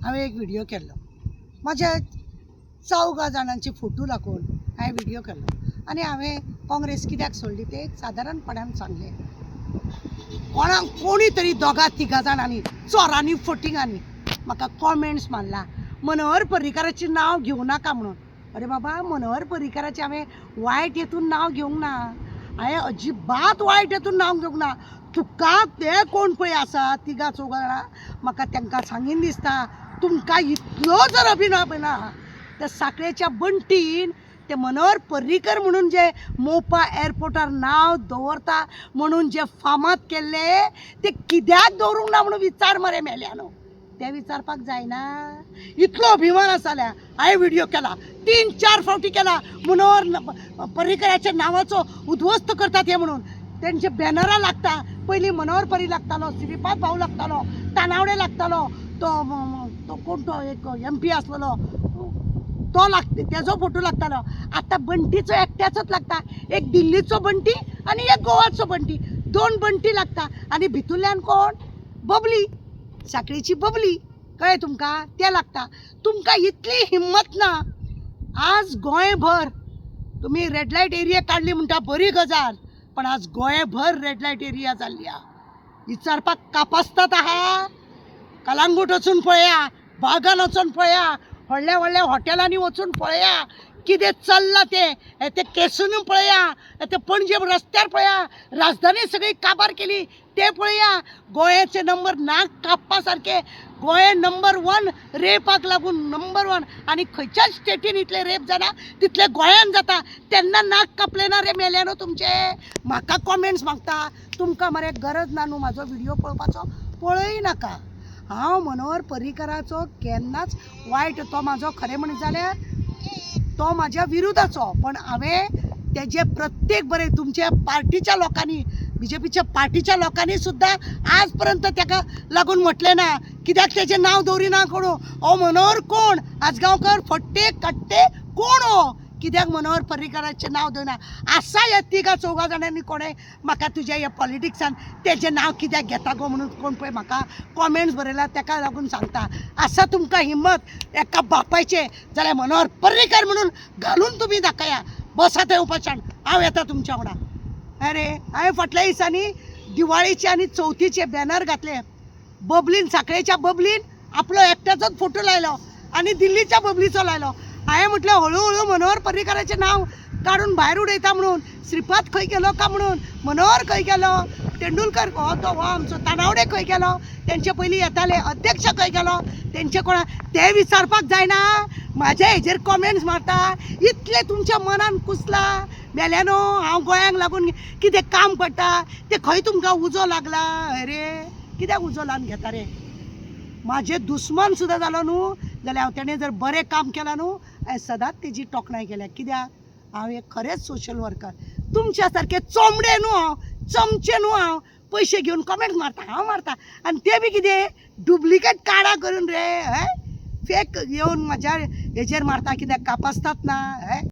हांवें एक व्हिडिओ केल्लो माझ्या 4 जाणांचे फोटो दाखोवन हांवें व्हिडिओ केल्लो आनी हांवें काँग्रेस कित्याक सोडली ते एक सादारणपणान सांगलें. कोणी तरी 2-3 जाणांनी चोरांनी फटिंगांनी म्हाका कॉमेंट्स मारला मनोहर पर्रीकाराचें नांव घेवं नाका म्हणून. अरे बाबा, मनोहर पर्रीकाराचें हांवें वायट हेतून नांव घेवंक ना. हांवें अजिबात वायट हेतून नांव घेवंक ना. तुका ते कोण पळय आसा 3-4 जाणां म्हाका तांकां सांगीन दिसता तुमकां इतलो जर अभिनव ना त्या साखळेच्या बंटीन ते मनोहर पर्रीकर म्हणून जे मोपा एअरपोर्टार नांव दवरता म्हणून जे फामाद केल्ले ते कित्याक दवरूंक ना म्हणून विचार मरे मेल्यानो. ते विचारपाक जायना. इतलो अभिमान आसल्या हांवें व्हिडिओ केला 3-4 फावटी केला मनोहर पर्रीकराच्या नांवाचो उद्ध्वस्त करतात हे म्हणून. त्यांचे बॅनरां लागता. पयलीं मनोहर पर्री लागतालो, श्रीपाद भाऊ लागतालो, तानावडे लागतालो, तो कोण तो एक MP आसलेलो तो लागता, तेजो फोटो लागतालो. आतां बंटीचो एकट्याचोच लागता. एक दिल्लीचो बंटी आनी एक गोवाचो बंटी, 2 बंटी लागता. आनी भितूरल्यान कोण? बबली, साखळेची बबली, कळ्ळें तुमकां? ते लागता. तुमकां इतली हिम्मत ना. आज गोंयभर तुमी रेड लायट एरिया काडली म्हणटा बरी गजाल, पण आज गोंयभर रेड लायट एरिया जाल्ली आहा. विचारपाक कापासतात आहा. कलांगूट वचून पळया, बागान वचून पळया, व्हडल्या व्हडल्या हॉटेलांनी वचून पळया कितें चल्लां ते केसून पळया, ते पणजे रस्त्यार पळया, राजधानी सगळी काबार केली ते पळया. गोंयाचे नंबर नाक कापपा सारके. गोंय नंबर 1 रेपाक लागून नंबर 1. आनी खंयच्या स्टेटीन इतले रेप जाता तितले गोंयान जाता. तेन्ना नाक कापले ना रे मेल्यानो तुमचे. म्हाका कॉमेंट्स मागता. तुमकां मरे गरज ना न्हू म्हाजो व्हिडिओ पळोवपाचो, पळय नाका. हांव मनोहर पर्रीकाराचो केन्नाच वायट, तो म्हाजो खरें म्हणत जाल्यार तो म्हाज्या विरोधाचो, पण हांवें तेजे प्रत्येक बरें तुमच्या पार्टीच्या लोकांनी, BJPच्या पार्टीच्या लोकांनी सुद्दां आज पर्यंत ताका लागून म्हटलें ना कित्याक तेजें नांव दवरिना कोण. हो मनोहर कोण? आजगांवकर फट्टे कट्टे कोण हो? कित्याक मनोहर पर्रीकाराचें नांव दवरिना? आसा ह्या 3-4 जाणांनी कोणें म्हाका तुज्या ह्या पॉलिटिक्सान तेजें नांव कित्याक घेता गो म्हणून कोण पळय म्हाका कॉमेंट्स बरयला ताका लागून सांगता. आसा तुमकां हिम्मत एका बापायचे जाल्यार मनोहर पर्रीकर म्हणून घालून तुमी दाखया. बसा थंय उपाशान, हांव येता तुमच्या वांगडा. अरे हांवें फाटल्या दिसांनी दिवाळीचे आनी चवथीचे बॅनर घातले. बबलीन, साखळेच्या बबलीन आपलो एकट्याचोच फोटो लायलो आनी दिल्लीच्या बबलीचो लायलो. हांवें म्हटलें हळू मनोहर पर्रीकाराचें नांव काडून भायर उडयता म्हणून. श्रीपाद खंय गेलो काय म्हणून, मनोहर खंय गेलो, तेंडुलकर हो तो आमचो तानावडे खंय गेलो, तेंचे पयलीं येताले अध्यक्ष खंय गेलो, तेंचे कोणा ते विचारपाक जायना. म्हाज्या हेजेर कॉमेंट्स मारता. इतले तुमच्या मनान कुसला मेल्यानो. हांव गोंयांक लागून कितें काम करता ते खंय तुमकां उजो लागला. अरे कित्याक उजो लावन घेता रे? म्हाजे दुस्मन सुद्दां जालो न्हू जाल्यार तेणें जर बरें काम केलां न्हू हांवें सदांच तेजी तोखणाय केल्या. कित्याक हांव एक खरेंच सोशल वर्कर. तुमच्या सारके चोमडे न्हू हांव, चमचे न्हू हांव. पयशे घेवन कॉमेंट मारता, हांव मारता. आनी ते बी कितें डुप्लिकेट कार्डां करून रे, फेक येवन म्हाज्या हेजेर मारता. कित्याक कापासतात ना.